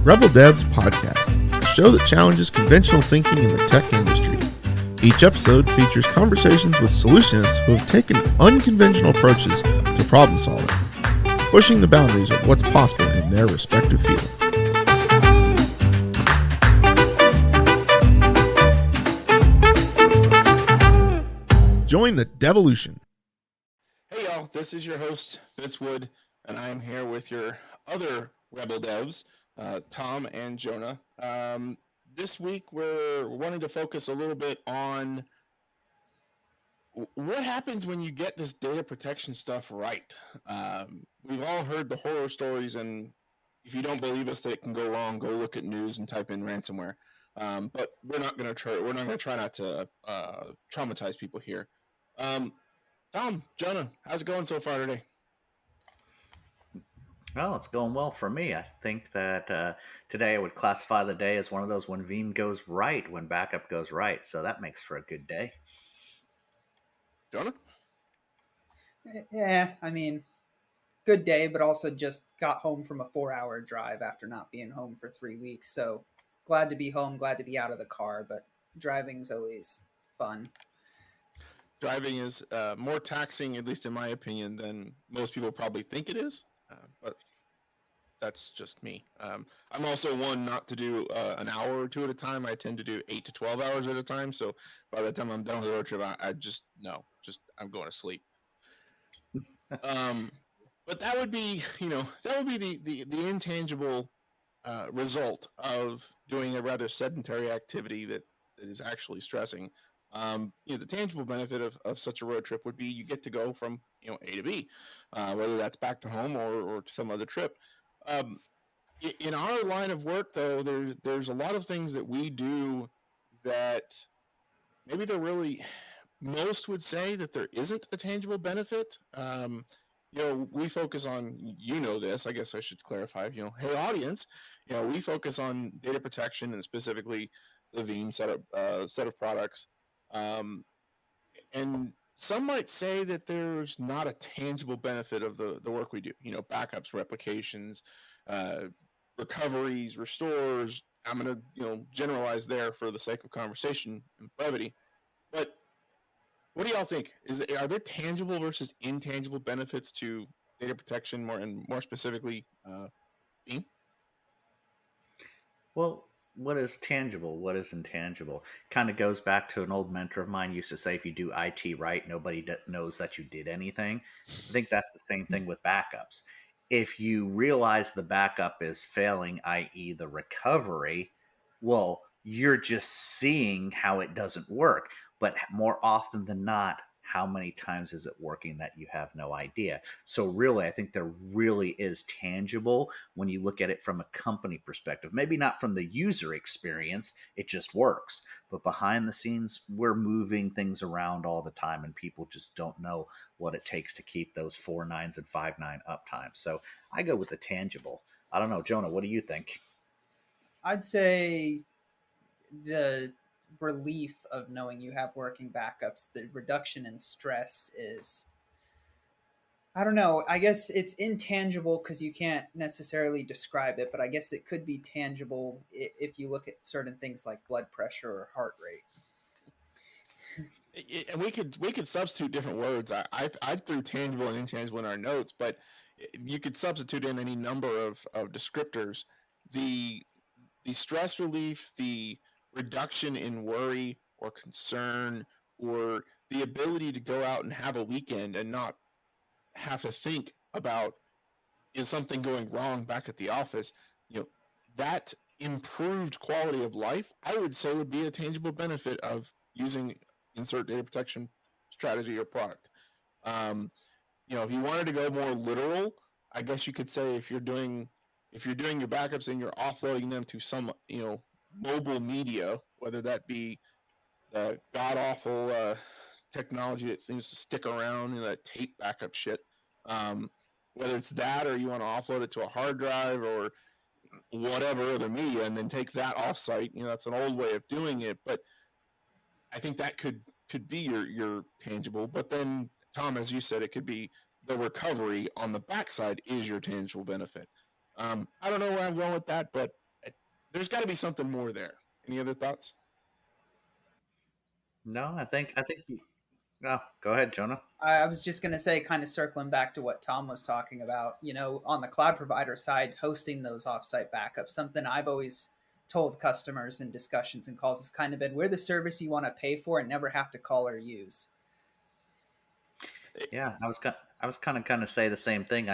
Rebel Devs Podcast, a show that challenges conventional thinking in the tech industry. Each episode features conversations with solutionists who have taken unconventional approaches to problem solving, pushing the boundaries of what's possible in their respective fields. Join the Devolution. Hey y'all, this is your host, Vince Wood, and I am here with your other Rebel Devs, Tom and Jonah. This week we're wanting to focus a little bit on what happens when you get this data protection stuff right. We've all heard the horror stories, and if you don't believe us that it can go wrong, go look at news and type in ransomware. But we're not going to try not to traumatize people here. Tom, Jonah, how's it going so far today? Well, it's going well for me. I think that today I would classify the day as one of those when Veeam goes right, when backup goes right. So that makes for a good day. Jonah? Yeah, I mean, good day, but also just got home from a 4-hour drive after not being home for 3 weeks. So glad to be home, glad to be out of the car, but driving's always fun. Driving is more taxing, at least in my opinion, than most people probably think it is. But that's just me. I'm also one not to do an hour or two at a time. I tend to do 8 to 12 hours at a time. So by the time I'm done with the road trip, I'm going to sleep. But that would be, the intangible result of doing a rather sedentary activity that is actually stressing. The tangible benefit of such a road trip would be you get to go from A to B, whether that's back to home or to some other trip. In our line of work, though, there's a lot of things that we do that maybe most would say that there isn't a tangible benefit. We focus on, this, I guess I should clarify, hey audience, we focus on data protection and specifically the Veeam set of products. And some might say that there's not a tangible benefit of the work we do, backups, replications, recoveries, restores. I'm going to, generalize there for the sake of conversation and brevity. But what do y'all think? Are there tangible versus intangible benefits to data protection more specifically, Veeam? Well, what is tangible? What is intangible? Kind of goes back to an old mentor of mine used to say, if you do IT right, nobody knows that you did anything. I think that's the same thing with backups. If you realize the backup is failing, i.e. the recovery, well, you're just seeing how it doesn't work. But more often than not, how many times is it working that you have no idea? So really, I think there really is tangible when you look at it from a company perspective. Maybe not from the user experience, it just works. But behind the scenes, we're moving things around all the time, and people just don't know what it takes to keep those 4 nines and 5 9 uptime. So I go with the tangible. I don't know, Jonah, what do you think? I'd say the relief of knowing you have working backups, the reduction in stress is, I don't know, I guess it's intangible because you can't necessarily describe it, but I guess it could be tangible if you look at certain things like blood pressure or heart rate. And we could substitute different words. I threw tangible and intangible in our notes, but you could substitute in any number of descriptors. The stress relief, the reduction in worry or concern, or the ability to go out and have a weekend and not have to think about, is something going wrong back at the office, that improved quality of life, I would say, would be a tangible benefit of using insert data protection strategy or product. If you wanted to go more literal, I guess you could say if you're doing your backups and you're offloading them to some, mobile media, whether that be the god-awful technology that seems to stick around, that tape backup shit, whether it's that or you want to offload it to a hard drive or whatever other media and then take that offsite, that's an old way of doing it. But I think that could be your tangible. But then, Tom, as you said, it could be the recovery on the backside is your tangible benefit. I don't know where I'm going with that, but there's got to be something more there. Any other thoughts? No, I think no, go ahead, Jonah. I was just going to say, kind of circling back to what Tom was talking about, on the cloud provider side, hosting those offsite backups, something I've always told customers in discussions and calls has kind of been, we're the service you want to pay for and never have to call or use. Yeah, I was kind of say the same thing.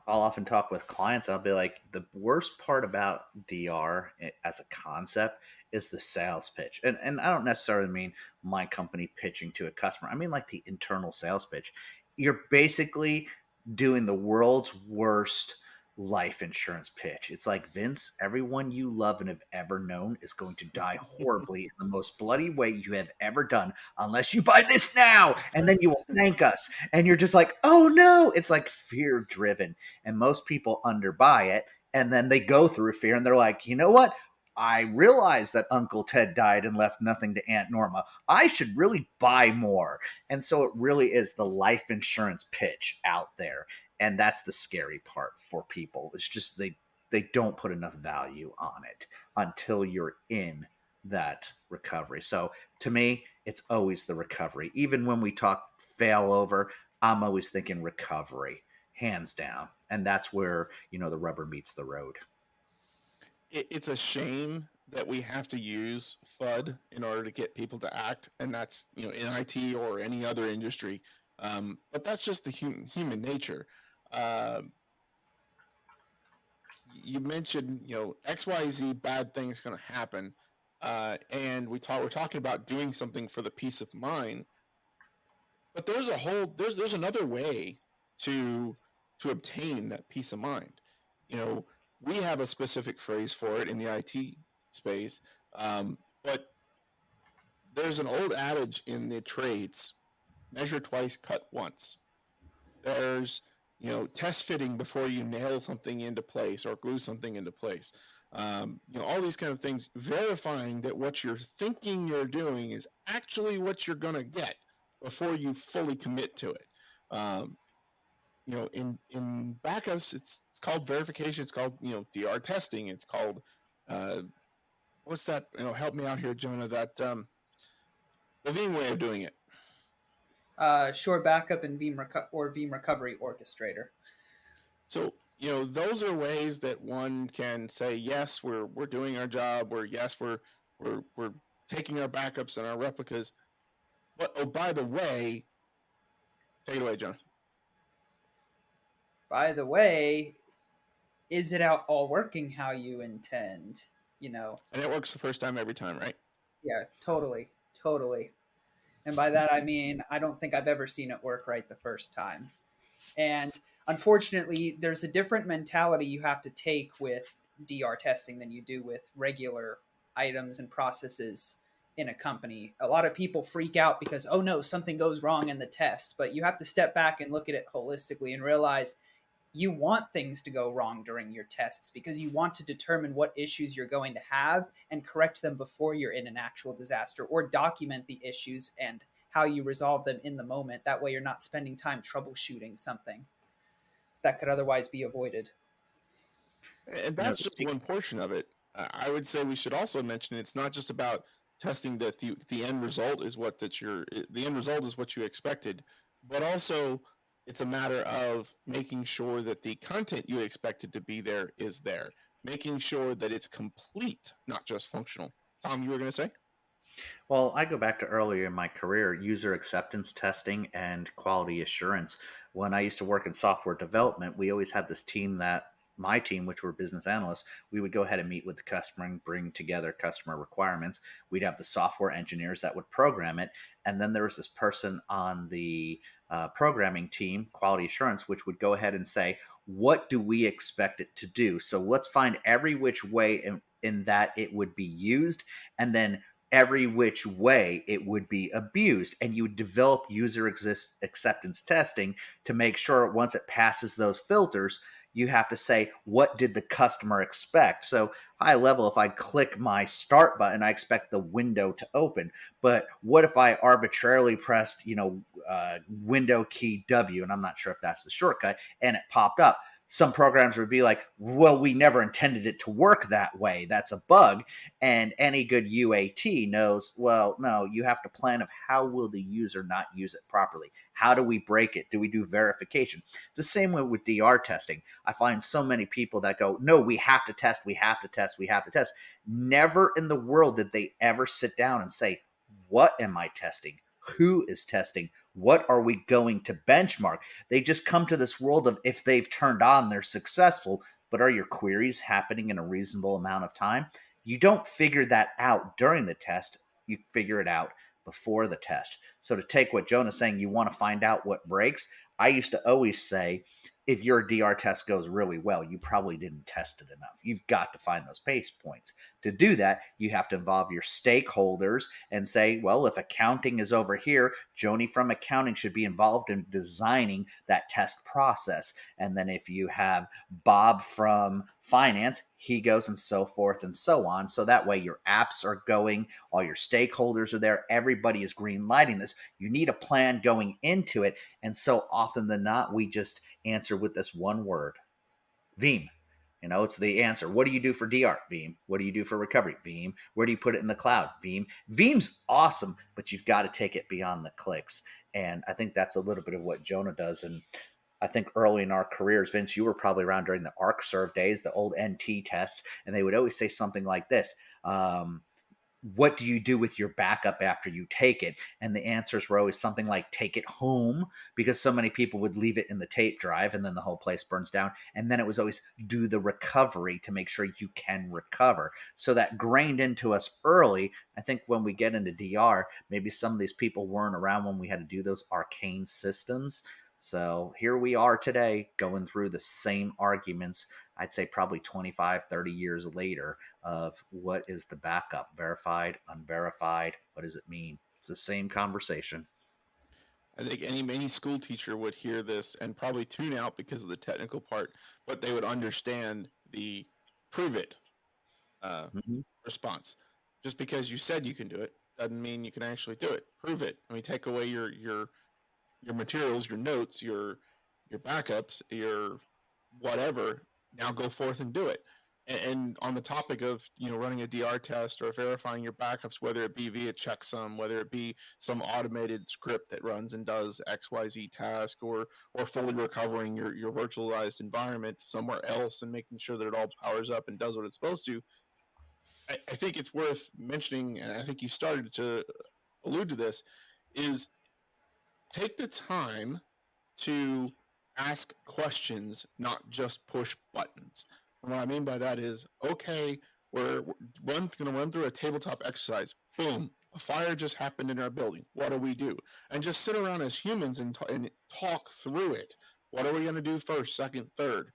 I'll often talk with clients. I'll be like, the worst part about DR as a concept is the sales pitch, and I don't necessarily mean my company pitching to a customer. I mean like the internal sales pitch. You're basically doing the world's worst life insurance pitch. It's like, Vince, everyone you love and have ever known is going to die horribly in the most bloody way you have ever done unless you buy this now, and then you will thank us. And you're just like, oh no. It's like fear driven, and most people underbuy it, and then they go through fear and they're like, you know what, I realize that Uncle Ted died and left nothing to Aunt Norma. I should really buy more. And so it really is the life insurance pitch out there. And that's the scary part for people. It's just they don't put enough value on it until you're in that recovery. So to me, it's always the recovery. Even when we talk failover, I'm always thinking recovery, hands down. And that's where, the rubber meets the road. It's a shame that we have to use FUD in order to get people to act, and that's in IT or any other industry. But that's just the human nature. You mentioned XYZ bad thing is going to happen, and we're talking about doing something for the peace of mind. But there's another way to obtain that peace of mind. We have a specific phrase for it in the IT space, but there's an old adage in the trades: measure twice, cut once. There's test fitting before you nail something into place or glue something into place. All these kind of things, verifying that what you're thinking you're doing is actually what you're going to get before you fully commit to it. In backups, it's called verification. It's called DR testing. It's called what's that? Help me out here, Jonah. That the Veeam way of doing it. Sure backup and Veeam recovery orchestrator. So those are ways that one can say, yes, we're doing our job. We're taking our backups and our replicas. But oh, by the way, take it away, John. By the way, is it all working how you intend? And it works the first time every time, right? Yeah, totally. And by that I mean, I don't think I've ever seen it work right the first time. And unfortunately, there's a different mentality you have to take with DR testing than you do with regular items and processes in a company. A lot of people freak out because, oh no, something goes wrong in the test. But you have to step back and look at it holistically and realize you want things to go wrong during your tests because you want to determine what issues you're going to have and correct them before you're in an actual disaster, or document the issues and how you resolve them in the moment. That way you're not spending time troubleshooting something that could otherwise be avoided. And that's just one portion of it. I would say we should also mention it's not just about testing that the end result is the end result is what you expected, but also it's a matter of making sure that the content you expected to be there is there, making sure that it's complete, not just functional. Tom, you were going to say? Well, I go back to earlier in my career, user acceptance testing and quality assurance. When I used to work in software development, we always had this team my team, which were business analysts, we would go ahead and meet with the customer and bring together customer requirements. We'd have the software engineers that would program it. And then there was this person on the programming team, quality assurance, which would go ahead and say, what do we expect it to do? So let's find every which way in that it would be used, and then every which way it would be abused. And you would develop user acceptance testing to make sure once it passes those filters, you have to say, what did the customer expect? So high level, if I click my start button, I expect the window to open. But what if I arbitrarily pressed, window key W, and I'm not sure if that's the shortcut, and it popped up? some programs would be like, well, we never intended it to work that way. That's a bug. And any good UAT knows, well, no, you have to plan of how will the user not use it properly? How do we break it? Do we do verification? It's the same way with DR testing. I find so many people that go, no, we have to test, we have to test, we have to test. Never in the world did they ever sit down and say, what am I testing? Who is testing? What are we going to benchmark? They just come to this world of if they've turned on, they're successful. But are your queries happening in a reasonable amount of time? You don't figure that out during the test. You figure it out before the test. So to take what Jonah's saying, you want to find out what breaks. I used to always say, if your DR test goes really well, you probably didn't test it enough. You've got to find those pace points. To do that, you have to involve your stakeholders and say, well, if accounting is over here, Joni from accounting should be involved in designing that test process. And then if you have Bob from finance, he goes and so forth and so on. So that way your apps are going, all your stakeholders are there, everybody is green lighting this. You need a plan going into it. And so often than not, we just answer with this one word, Veeam. You know, it's the answer. What do you do for DR? Veeam. What do you do for recovery? Veeam. Where do you put it in the cloud? Veeam. Veeam's awesome, but you've got to take it beyond the clicks. And I think that's a little bit of what Jonah does. And I think early in our careers, Vince, you were probably around during the ArcServe days, the old NT tests, and they would always say something like this. What do you do with your backup after you take it? And the answers were always something like take it home, because so many people would leave it in the tape drive and then the whole place burns down. And then it was always do the recovery to make sure you can recover. So that grained into us early. I think when we get into DR, maybe some of these people weren't around when we had to do those arcane systems. So here we are today going through the same arguments, I'd say probably 25, 30 years later, of what is the backup, verified, unverified, what does it mean? It's the same conversation. I think any school teacher would hear this and probably tune out because of the technical part, but they would understand the prove it response. Just because you said you can do it doesn't mean you can actually do it. Prove it. I mean, take away your materials, your notes, your backups, your whatever. Now go forth and do it. And on the topic of running a DR test or verifying your backups, whether it be via checksum, whether it be some automated script that runs and does XYZ task, or fully recovering your virtualized environment somewhere else and making sure that it all powers up and does what it's supposed to, I think it's worth mentioning, and I think you started to allude to this, is take the time to ask questions, not just push buttons. And what I mean by that is, okay, we're going to run through a tabletop exercise. Boom, a fire just happened in our building. What do we do? And just sit around as humans and talk through it. What are we going to do first, second, third?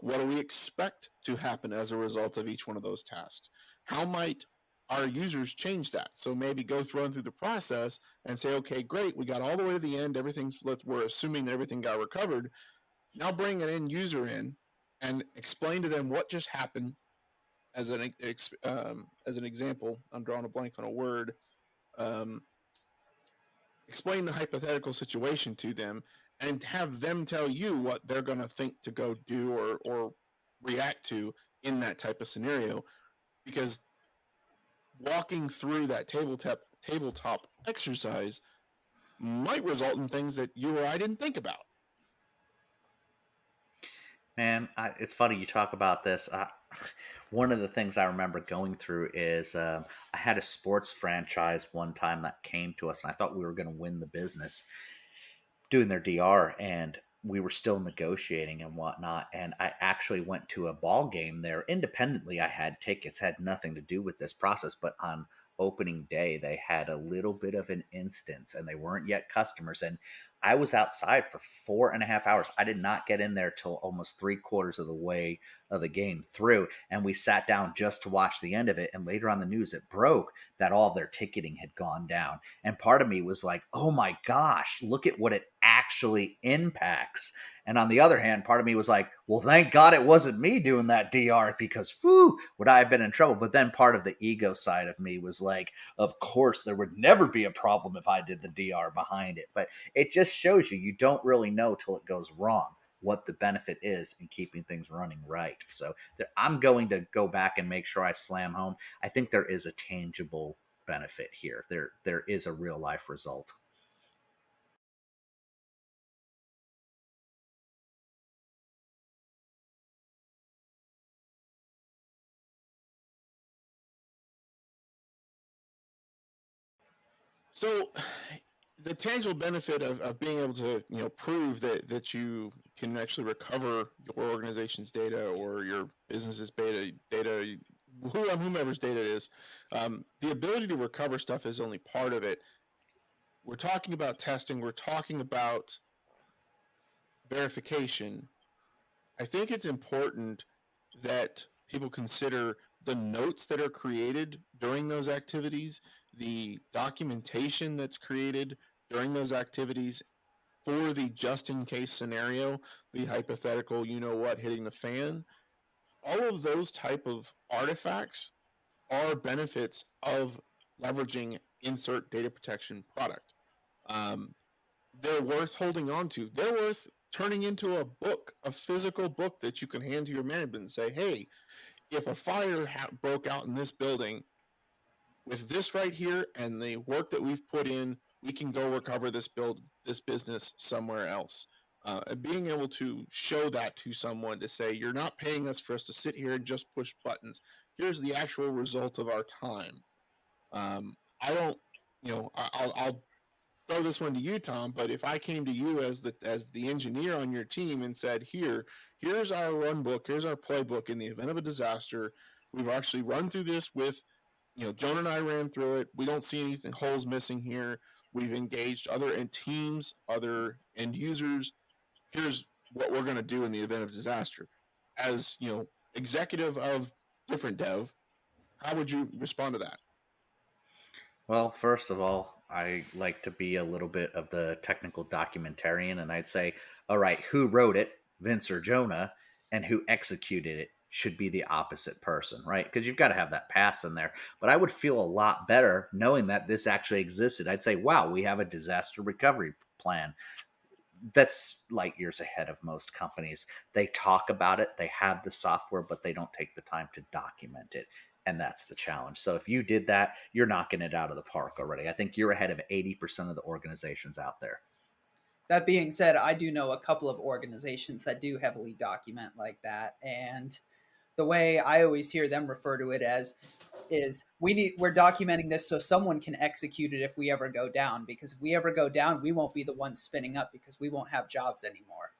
What do we expect to happen as a result of each one of those tasks? How might our users change that? So maybe run through the process and say, okay, great, we got all the way to the end. We're assuming that everything got recovered. Now bring an end user in and explain to them what just happened. As an example, I'm drawing a blank on a word. Explain the hypothetical situation to them and have them tell you what they're going to think to go do or react to in that type of scenario. Because walking through that tabletop exercise might result in things that you or I didn't think about. Man, it's funny you talk about this. One of the things I remember going through is I had a sports franchise one time that came to us, and I thought we were going to win the business doing their DR, and we were still negotiating and whatnot. And I actually went to a ball game there independently. I had tickets, had nothing to do with this process, but on opening day, they had a little bit of an instance, and they weren't yet customers. And I was outside for 4.5 hours. I did not get in there till almost 3/4 of the way of the game through. And we sat down just to watch the end of it. And later on the news, it broke that all of their ticketing had gone down. And part of me was like, oh my gosh, look at what it actually impacts. And on the other hand, part of me was like, well, thank God it wasn't me doing that DR, because whoo, would I have been in trouble. But then part of the ego side of me was like, of course, there would never be a problem if I did the DR behind it. But it just shows you don't really know till it goes wrong. what the benefit is in keeping things running right. So I'm going to go back and make sure I slam home. I think there is a tangible benefit here. There is a real life result. So the tangible benefit of being able to prove that you can actually recover your organization's data or your business's data, whomever's data it is, the ability to recover stuff is only part of it. We're talking about testing, we're talking about verification. I think it's important that people consider the notes that are created during those activities, the documentation that's created during those activities for the just in case scenario, the hypothetical, hitting the fan. All of those type of artifacts are benefits of leveraging insert data protection product. They're worth holding on to. They're worth turning into a book, a physical book that you can hand to your management and say, hey, if a fire broke out in this building, with this right here and the work that we've put in, we can go recover this business somewhere else. Being able to show that to someone to say, you're not paying us for us to sit here and just push buttons. Here's the actual result of our time. I don't, I'll throw this one to you, Tom. But if I came to you as the engineer on your team and said, here's our run book, here's our playbook in the event of a disaster. We've actually run through this with, Jonah and I ran through it. We don't see anything holes missing here. We've engaged other teams, other end users. Here's what we're going to do in the event of disaster. As executive of different dev, how would you respond to that? Well, first of all, I like to be a little bit of the technical documentarian, and I'd say, all right, who wrote it, Vince or Jonah, and who executed it should be the opposite person, right? Because you've got to have that pass in there. But I would feel a lot better knowing that this actually existed. I'd say, wow, we have a disaster recovery plan that's light years ahead of most companies. They talk about it, they have the software, but they don't take the time to document it. And that's the challenge. So if you did that, you're knocking it out of the park already. I think you're ahead of 80% of the organizations out there. That being said, I do know a couple of organizations that do heavily document like that. And the way I always hear them refer to it as is we're documenting this so someone can execute it if we ever go down, because if we ever go down, we won't be the ones spinning up because we won't have jobs anymore.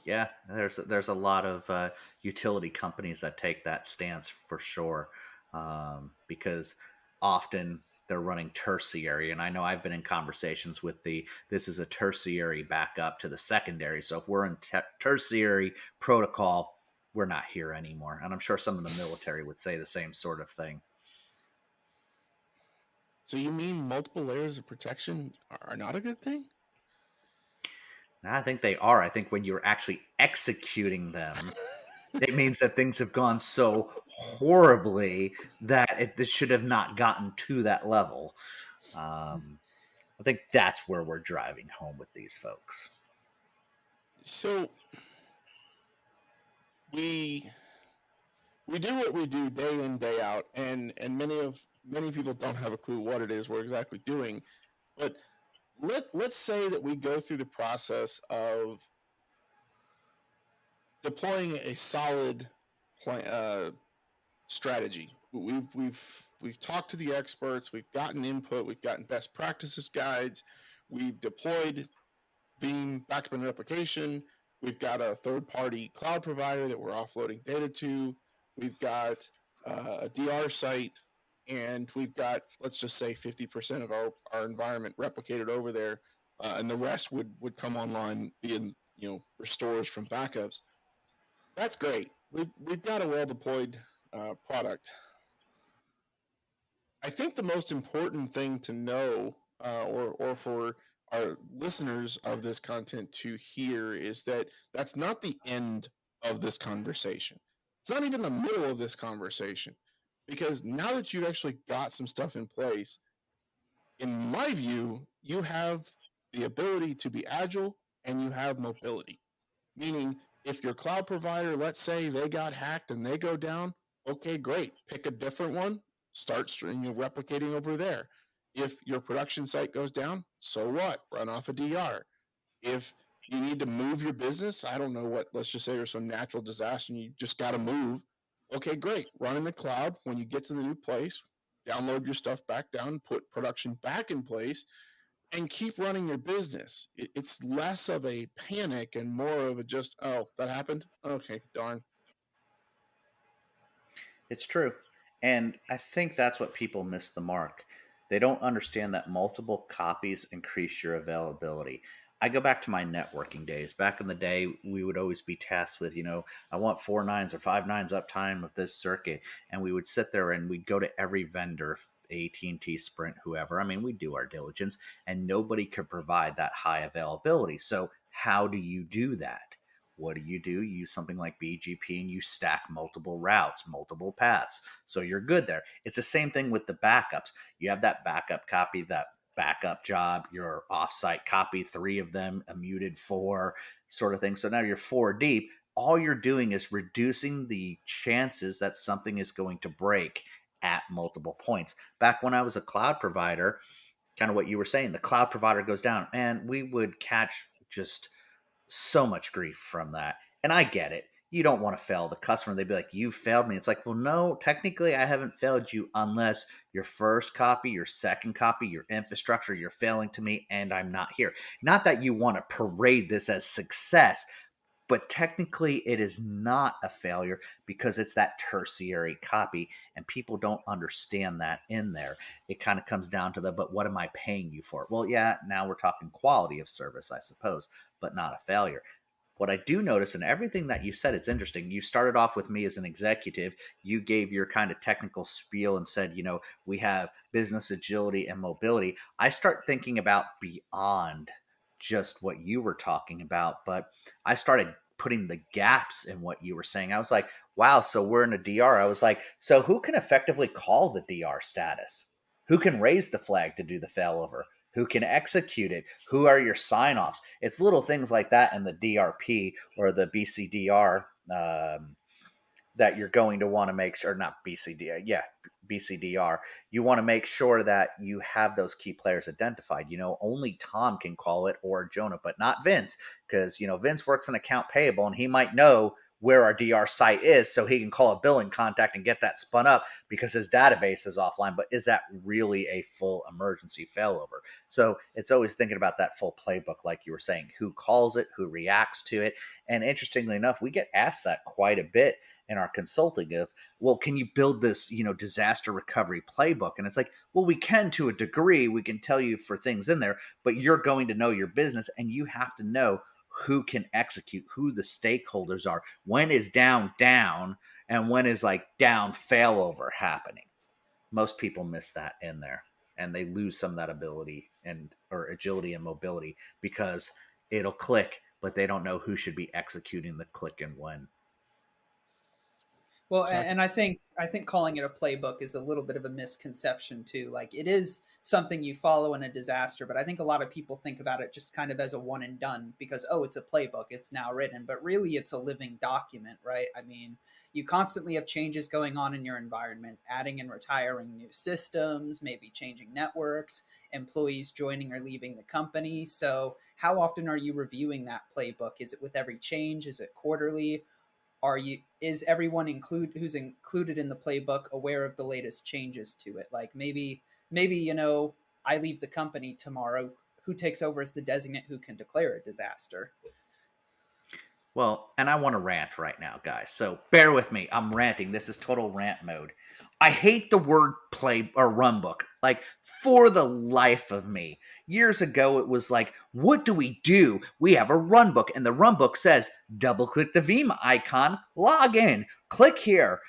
Yeah, there's a lot of utility companies that take that stance for sure, because often they're running tertiary, and I know I've been in conversations with this is a tertiary backup to the secondary. So if we're in tertiary protocol, we're not here anymore, and I'm sure some of the military would say the same sort of thing. So you mean multiple layers of protection are not a good thing? I think they are. I think when you're actually executing them, it means that things have gone so horribly that it should have not gotten to that level. I think that's where we're driving home with these folks. So we do what we do day in, day out, and many people don't have a clue what it is we're exactly doing. But let's say that we go through the process of deploying a solid strategy. We've talked to the experts, we've gotten input, we've gotten best practices guides, we've deployed Veeam backup and replication. We've got a third-party cloud provider that we're offloading data to. We've got a DR site, and we've got, let's just say, 50% of our environment replicated over there, and the rest would come online via restores from backups. That's great. We've got a well-deployed product. I think the most important thing to know, or for our listeners of this content to hear, is that that's not the end of this conversation. It's not even the middle of this conversation, because now that you've actually got some stuff in place, in my view, you have the ability to be agile and you have mobility. Meaning, if your cloud provider, let's say they got hacked and they go down, okay, great. Pick a different one, start replicating over there. If your production site goes down, so what? Run off a DR. If you need to move your business, I don't know what, let's just say there's some natural disaster and you just got to move. Okay, great. Run in the cloud. When you get to the new place, download your stuff back down, put production back in place, and keep running your business. It's less of a panic and more of a just, oh, that happened? Okay, darn. It's true. And I think that's what people miss the mark. They don't understand that multiple copies increase your availability. I go back to my networking days. Back in the day, we would always be tasked with, I want 4 nines or 5 nines uptime of this circuit. And we would sit there and we'd go to every vendor, AT&T, Sprint, whoever. I mean, we do our diligence, and nobody could provide that high availability. So how do you do that? What do? You use something like BGP and you stack multiple routes, multiple paths. So you're good there. It's the same thing with the backups. You have that backup copy, that backup job, your offsite copy, 3 of them, a muted 4 sort of thing. So now you're 4 deep. All you're doing is reducing the chances that something is going to break at multiple points. Back when I was a cloud provider, kind of what you were saying, the cloud provider goes down and we would catch just so much grief from that. And I get it. You don't want to fail the customer. They'd be like, you failed me. It's like, well, no, technically I haven't failed you unless your first copy, your second copy, your infrastructure, you're failing to me and I'm not here. Not that you want to parade this as success, but technically it is not a failure because it's that tertiary copy and people don't understand that in there. It kind of comes down to but what am I paying you for? Well, yeah, now we're talking quality of service, I suppose, but not a failure. What I do notice in everything that you said, it's interesting. You started off with me as an executive. You gave your kind of technical spiel and said, we have business agility and mobility. I start thinking about beyond just what you were talking about, but I started putting the gaps in what you were saying. I was like, wow, so we're in a DR. I was like, so who can effectively call the DR status? Who can raise the flag to do the failover? Who can execute it? Who are your sign-offs? It's little things like that in the DRP or the BCDR that you're going to want to make sure, not BCDR, BCDR. You want to make sure that you have those key players identified. Only Tom can call it or Jonah, but not Vince, because, Vince works in account payable and he might know where our DR site is so he can call a billing contact and get that spun up because his database is offline. But is that really a full emergency failover? So it's always thinking about that full playbook, like you were saying, who calls it, who reacts to it. And interestingly enough, we get asked that quite a bit in our consulting of, well, can you build this, disaster recovery playbook? And it's like, well, we can to a degree. We can tell you for things in there, but you're going to know your business and you have to know who can execute, who the stakeholders are, when is down, and when is like down failover happening. Most people miss that in there and they lose some of that ability or agility and mobility because it'll click, but they don't know who should be executing the click and when. Well, and I think calling it a playbook is a little bit of a misconception too. Like, it is something you follow in a disaster, but I think a lot of people think about it just kind of as a one and done because, oh, it's a playbook, it's now written, but really it's a living document, right? I mean, you constantly have changes going on in your environment, adding and retiring new systems, maybe changing networks, employees joining or leaving the company. So how often are you reviewing that playbook? Is it with every change? Is it quarterly? Is everyone who's included in the playbook aware of the latest changes to it? Like maybe I leave the company tomorrow, who takes over as the designate who can declare a disaster? Well, and I want to rant right now, guys. So bear with me. I'm ranting. This is total rant mode. I hate the word play or run book. Like, for the life of me. Years ago, it was like, what do? We have a run book, and the run book says, double click the Veeam icon, log in, click here.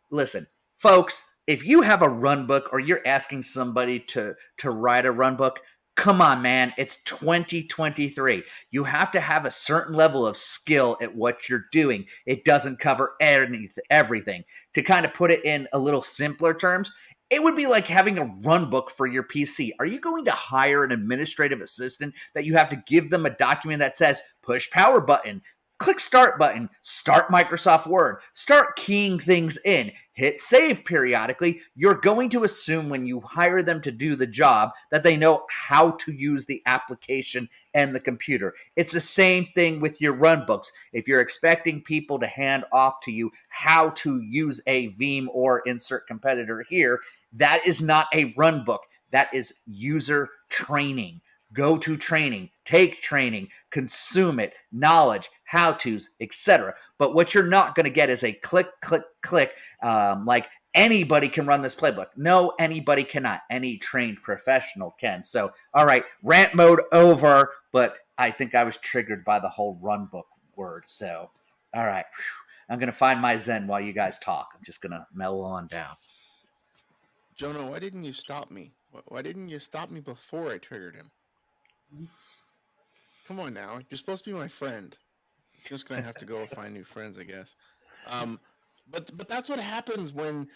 Listen, folks, if you have a run book or you're asking somebody to write a run book, come on, man. It's 2023. You have to have a certain level of skill at what you're doing. It doesn't cover everything. To kind of put it in a little simpler terms, it would be like having a run book for your PC. Are you going to hire an administrative assistant that you have to give them a document that says push power button, click start button, start Microsoft Word, start keying things in, hit save periodically. You're going to assume when you hire them to do the job that they know how to use the application and the computer. It's the same thing with your run books. If you're expecting people to hand off to you how to use a Veeam or insert competitor here, that is not a run book. That is user training. Go to training, take training, consume it, knowledge, how-tos, etc. But what you're not going to get is a click, click, click, like anybody can run this playbook. No, anybody cannot. Any trained professional can. So, all right, rant mode over, but I think I was triggered by the whole run book word. So, all right, I'm going to find my zen while you guys talk. I'm just going to mellow on down. Jonah, why didn't you stop me? Why didn't you stop me before I triggered him? Come on now. You're supposed to be my friend. I'm just going to have to go find new friends, I guess. But that's what happens when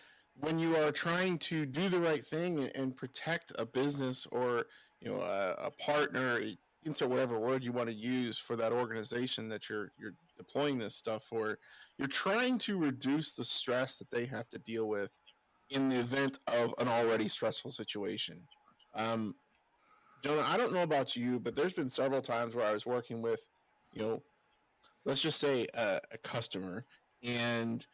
you are trying to do the right thing and protect a business or a partner, insert whatever word you want to use for that organization that you're deploying this stuff for. You're trying to reduce the stress that they have to deal with in the event of an already stressful situation. Jonah, I don't know about you, but there's been several times where I was working with, let's just say a customer, and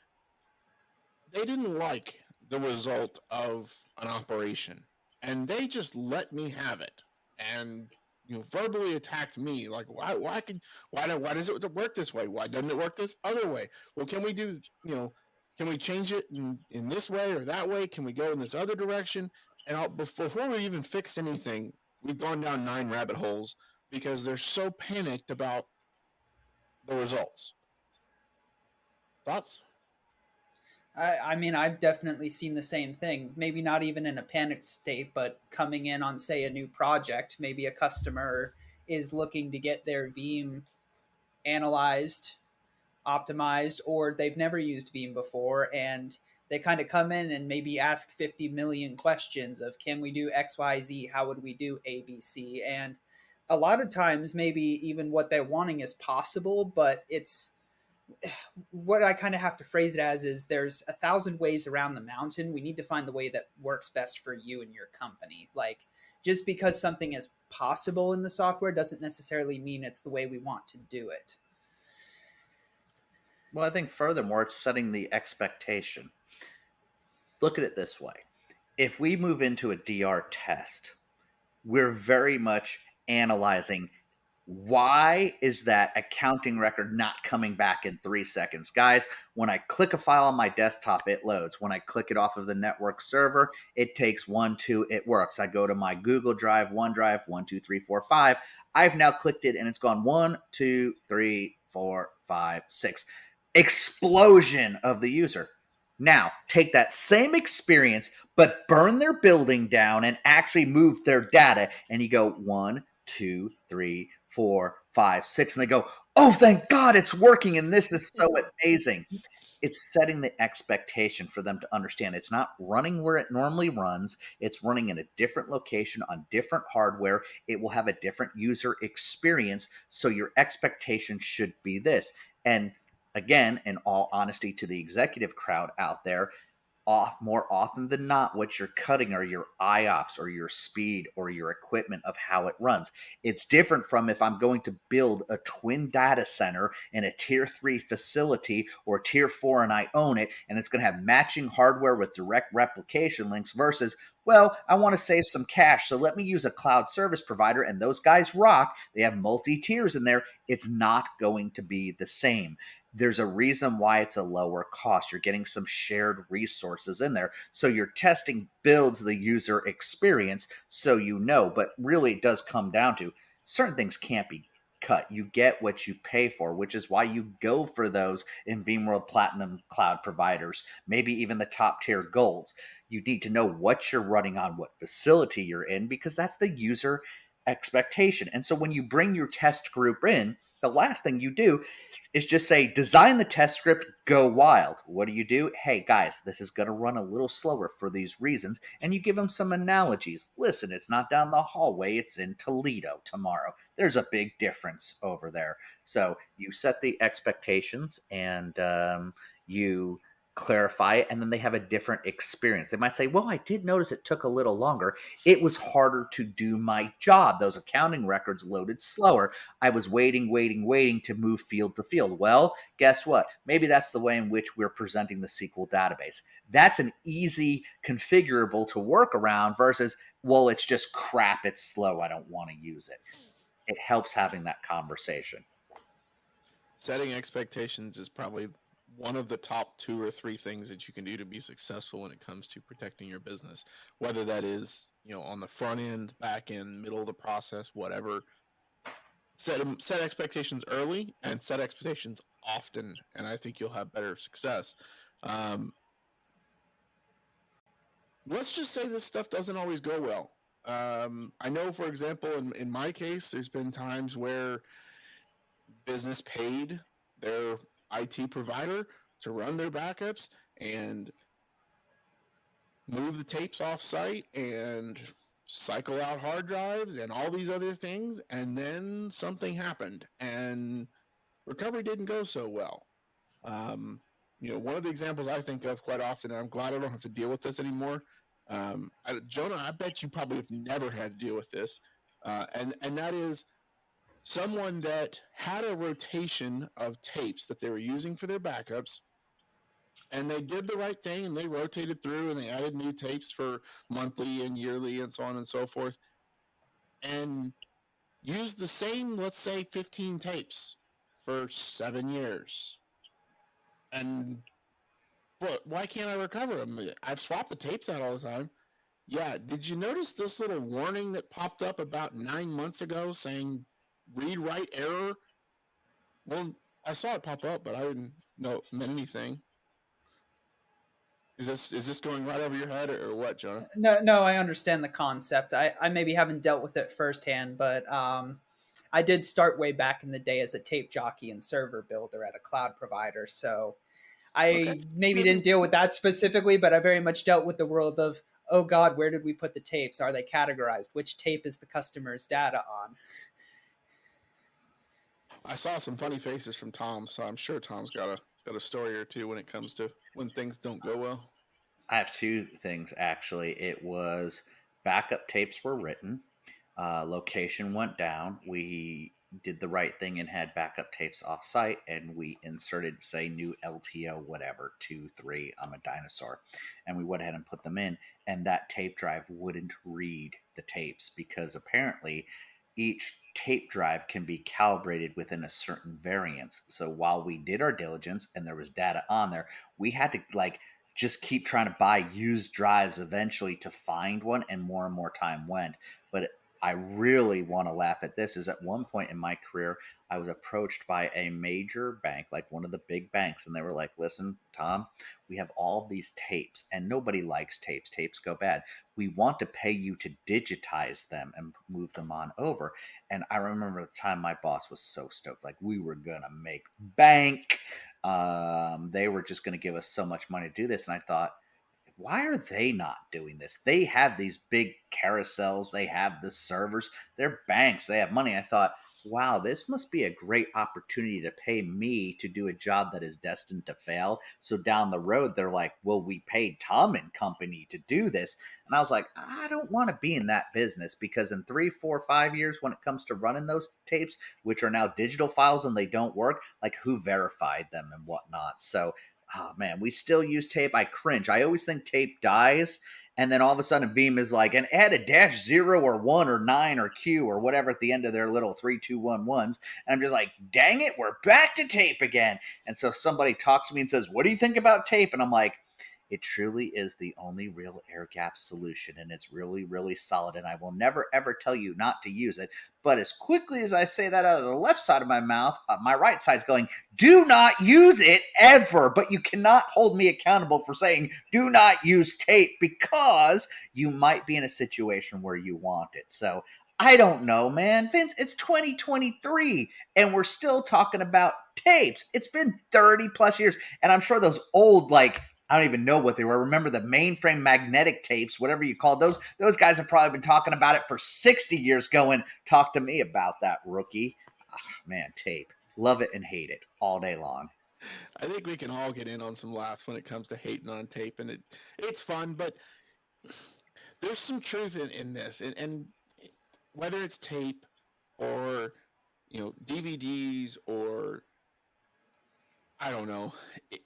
they didn't like the result of an operation, and they just let me have it, and verbally attacked me like, why does it work this way? Why doesn't it work this other way? Well, can we do can we change it in this way or that way? Can we go in this other direction? And before we even fix anything, we've gone down 9 rabbit holes because they're so panicked about the results. Thoughts? I mean, I've definitely seen the same thing. Maybe not even in a panicked state, but coming in on, say, a new project. Maybe a customer is looking to get their Veeam analyzed, optimized, or they've never used Veeam before, and they kind of come in and maybe ask 50 million questions of, can we do XYZ? How would we do ABC? And a lot of times, maybe even what they're wanting is possible, but it's what I kind of have to phrase it as is there's 1,000 ways around the mountain. We need to find the way that works best for you and your company. Like, just because something is possible in the software doesn't necessarily mean it's the way we want to do it. Well, I think furthermore, it's setting the expectation. Look at it this way. If we move into a DR test, we're very much analyzing why is that accounting record not coming back in 3 seconds? Guys, when I click a file on my desktop, it loads. When I click it off of the network server, it takes 1, 2, it works. I go to my Google Drive, OneDrive, 1, 2, 3, 4, 5. I've now clicked it and it's gone 1, 2, 3, 4, 5, 6. Explosion of the user. Now, take that same experience, but burn their building down and actually move their data. And you go 1, 2, 3, 4, 5, 6. And they go, oh, thank God it's working. And this is so amazing. It's setting the expectation for them to understand it's not running where it normally runs. It's running in a different location on different hardware. It will have a different user experience. So your expectation should be this. And again, in all honesty to the executive crowd out there, more often than not, what you're cutting are your IOPS or your speed or your equipment of how it runs. It's different from if I'm going to build a twin data center in a tier 3 facility or tier 4 and I own it, and it's going to have matching hardware with direct replication links versus, well, I want to save some cash, so let me use a cloud service provider, and those guys rock. They have multi-tiers in there. It's not going to be the same. There's a reason why it's a lower cost. You're getting some shared resources in there. So your testing builds the user experience so you know. But really, it does come down to certain things can't be cut. You get what you pay for, which is why you go for those in VMworld Platinum cloud providers, maybe even the top tier golds. You need to know what you're running on, what facility you're in, because that's the user expectation. And so when you bring your test group in, The last thing you do is just say, design the test script, go wild. What do? Hey, guys, this is going to run a little slower for these reasons. And you give them some analogies. Listen, it's not down the hallway. It's in Toledo tomorrow. There's a big difference over there. So you set the expectations and you clarify it, and then they have a different experience. They might say, well, I did notice it took a little longer. It was harder to do my job. Those accounting records loaded slower. I was waiting to move field to field. Well, guess what? Maybe that's the way in which we're presenting the SQL database. That's an easy configurable to work around versus, well, it's just crap. It's slow. I don't want to use it. It helps having that conversation. Setting expectations is probably one of the top 2 or 3 things that you can do to be successful when it comes to protecting your business, whether that is, on the front end, back end, middle of the process, whatever. Set expectations early and set expectations often, and I think you'll have better success. Let's just say this stuff doesn't always go well. I know, for example, in my case, there's been times where business paid their IT provider to run their backups and move the tapes off site and cycle out hard drives and all these other things, and then something happened and recovery didn't go so well. One of the examples I think of quite often, and I'm glad I don't have to deal with this anymore. Jonah, I bet you probably have never had to deal with this, and that is someone that had a rotation of tapes that they were using for their backups, and they did the right thing, and they rotated through, and they added new tapes for monthly and yearly and so on and so forth, and used the same, let's say, 15 tapes for 7 years. And why can't I recover them? I've swapped the tapes out all the time. Yeah, did you notice this little warning that popped up about 9 months ago saying read write error? Well, I saw it pop up, but I didn't know it meant anything. Is this going right over your head or what, Jonah? No, I understand the concept. I maybe haven't dealt with it firsthand, but I did start way back in the day as a tape jockey and server builder at a cloud provider. So I maybe didn't deal with that specifically, but I very much dealt with the world of, oh God, where did we put the tapes? Are they categorized? Which tape is the customer's data on? I saw some funny faces from Tom, so I'm sure Tom's got a story or two when it comes to when things don't go well. I have 2 things, actually. It was backup tapes were written. Location went down. We did the right thing and had backup tapes off site, and we inserted, say, new LTO, whatever, 2, 3, I'm a dinosaur. And we went ahead and put them in, and that tape drive wouldn't read the tapes because apparently each tape drive can be calibrated within a certain variance. So while we did our diligence and there was data on there, we had to just keep trying to buy used drives eventually to find one, and more time went. But I really want to laugh at this is at one point in my career, I was approached by a major bank, like one of the big banks, and they were like, listen, Tom, we have all of these tapes, and nobody likes tapes. Tapes go bad. We want to pay you to digitize them and move them on over. And I remember the time my boss was so stoked, like we were going to make bank. They were just going to give us so much money to do this. And I thought, why are they not doing this? They have these big carousels. They have the servers. They're banks. They have money. I thought, wow, this must be a great opportunity to pay me to do a job that is destined to fail. So down the road, they're like, well, we paid Tom and company to do this. And I was like, I don't want to be in that business because in 3, 4, 5 years, when it comes to running those tapes, which are now digital files and they don't work, like who verified them and whatnot. So oh man, we still use tape. I cringe. I always think tape dies. And then all of a sudden Veeam is like, and add a -0 or 1 or 9 or Q or whatever at the end of their little 3, 2, 1, 1s. And I'm just like, dang it, we're back to tape again. And so somebody talks to me and says, what do you think about tape? And I'm like, it truly is the only real air gap solution, and it's really, really solid, and I will never, ever tell you not to use it. But as quickly as I say that out of the left side of my mouth, my right side's going, do not use it ever, but you cannot hold me accountable for saying do not use tape because you might be in a situation where you want it. So I don't know, man. Vince, it's 2023 and we're still talking about tapes. It's been 30 plus years. And I'm sure those old, like, I don't even know what they were. Remember the mainframe magnetic tapes, whatever you call those? Those guys have probably been talking about it for 60 years going, talk to me about that, rookie. Oh, man, tape. Love it and hate it all day long. I think we can all get in on some laughs when it comes to hating on tape, and it's fun, but there's some truth in this, and whether it's tape or DVDs or I don't know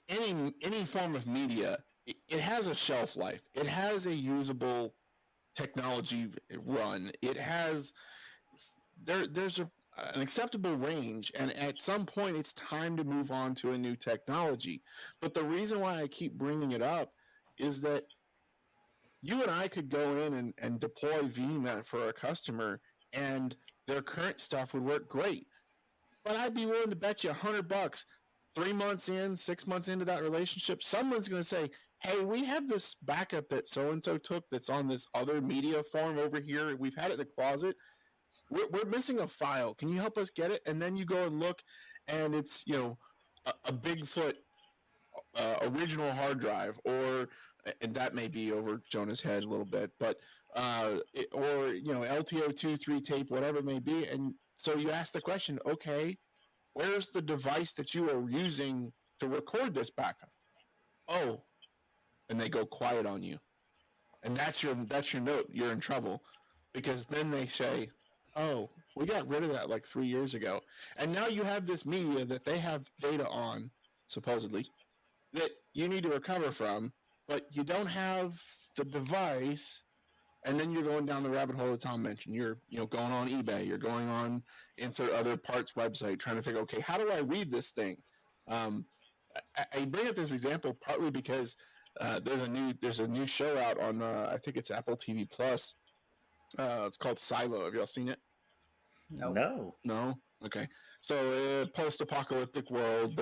any form of media, it has a shelf life. It has a usable technology run. It has there's an acceptable range, and at some point it's time to move on to a new technology. But the reason why I keep bringing it up is that you and I could go in and deploy Veeam for a customer, and their current stuff would work great. But I'd be willing to bet you $100, 3 months in, 6 months into that relationship, someone's going to say, hey, we have this backup that so-and-so took that's on this other media form over here. We've had it in the closet. We're missing a file. Can you help us get it? And then you go and look, and it's, a Bigfoot original hard drive, and that may be over Jonah's head a little bit, but LTO-23 tape, whatever it may be. And so you ask the question, okay, where's the device that you are using to record this backup? Oh, and they go quiet on you, and that's your note. You're in trouble, because then they say, oh, we got rid of that like 3 years ago, and now you have this media that they have data on, supposedly, that you need to recover from, but you don't have the device. And then you're going down the rabbit hole that Tom mentioned. You're going on eBay. You're going on insert other parts website, trying to figure, okay, how do I read this thing? I bring up this example partly because there's a new show out on I think it's Apple TV Plus. It's called Silo. Have y'all seen it? No. No. Okay. So post-apocalyptic world.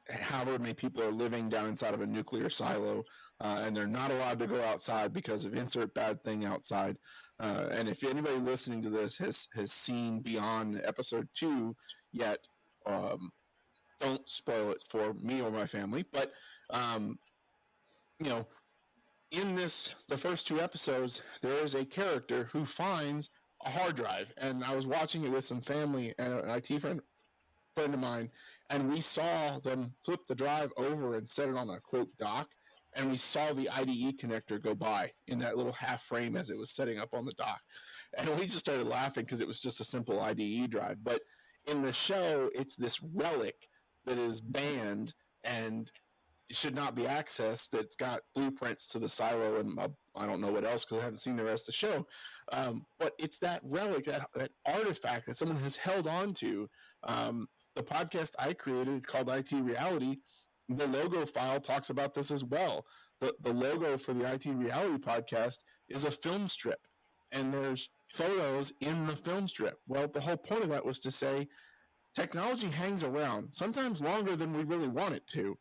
However many people are living down inside of a nuclear silo, and they're not allowed to go outside because of insert bad thing outside. And if anybody listening to this has seen beyond episode 2 yet, don't spoil it for me or my family. But in the first 2 episodes, there is a character who finds a hard drive, and I was watching it with some family and an IT friend of mine, and we saw them flip the drive over and set it on a quote dock, and we saw the IDE connector go by in that little half frame as it was setting up on the dock, and we just started laughing because it was just a simple IDE drive. But in the show, it's this relic that is banned and it should not be accessed. That's got blueprints to the silo and I don't know what else because I haven't seen the rest of the show. But it's that relic, that artifact that someone has held on to. The podcast I created called IT Reality, the logo file talks about this as well. The logo for the IT Reality podcast is a film strip, and there's photos in the film strip. Well, the whole point of that was to say technology hangs around, sometimes longer than we really want it to.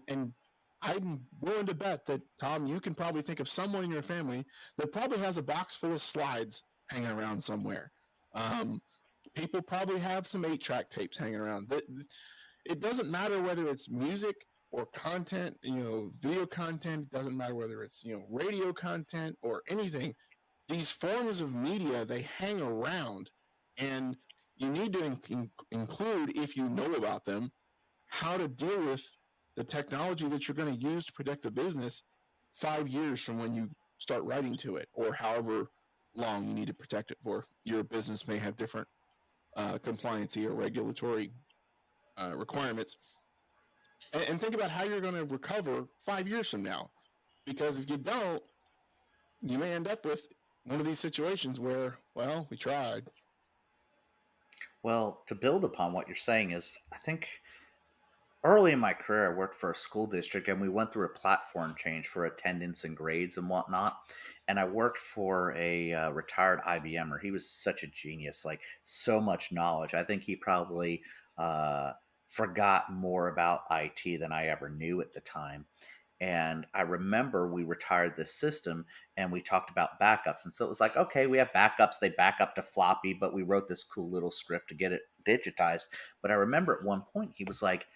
And I'm willing to bet that, Tom, you can probably think of someone in your family that probably has a box full of slides hanging around somewhere. People probably have some 8-track tapes hanging around. It doesn't matter whether it's music or content, video content. It doesn't matter whether it's, radio content or anything. These forms of media, they hang around, and you need to include, if you know about them, how to deal with the technology that you're going to use to protect the business 5 years from when you start writing to it, or however long you need to protect it for. Your business may have different compliancy or regulatory requirements. And think about how you're going to recover 5 years from now. Because if you don't, you may end up with one of these situations where, well, we tried. Well, to build upon what you're saying is, I think early in my career, I worked for a school district and we went through a platform change for attendance and grades and whatnot. And I worked for a retired IBMer. He was such a genius, like so much knowledge. I think he probably forgot more about IT than I ever knew at the time. And I remember we retired this system and we talked about backups. And so it was like, okay, we have backups. They back up to floppy, but we wrote this cool little script to get it digitized. But I remember at one point he was like,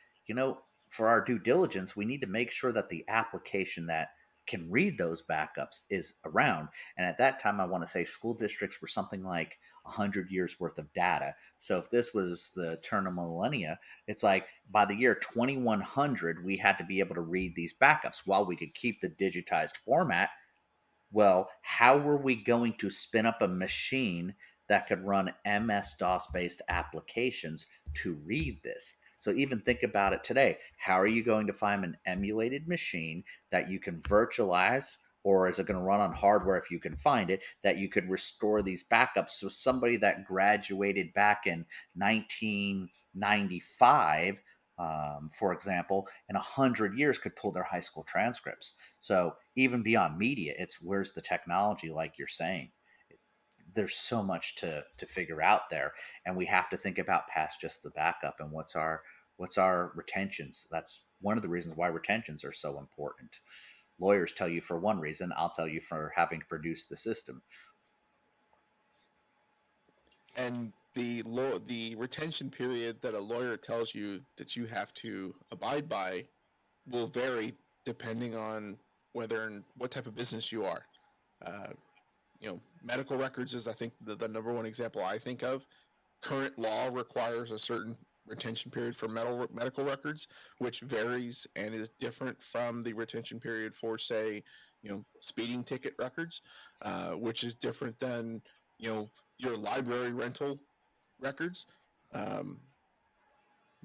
for our due diligence, we need to make sure that the application that can read those backups is around. And at that time, I want to say school districts were something like 100 years worth of data. So if this was the turn of millennia, it's like by the year 2100, we had to be able to read these backups. While we could keep the digitized format, well, how were we going to spin up a machine that could run MS DOS based applications to read this? So even think about it today. How are you going to find an emulated machine that you can virtualize, or is it going to run on hardware if you can find it, that you could restore these backups? So somebody that graduated back in 1995, for example, in 100 years could pull their high school transcripts. So even beyond media, it's where's the technology, like you're saying. There's so much to figure out there, and we have to think about past just the backup and what's our retentions. That's one of the reasons why retentions are so important. Lawyers tell you for one reason, I'll tell you for having to produce the system. And the retention period that a lawyer tells you that you have to abide by will vary depending on whether and what type of business you are. Uh, medical records is, I think, the number one example I think of. Current law requires a certain retention period for medical records, which varies and is different from the retention period for, say, speeding ticket records, which is different than your library rental records. Um,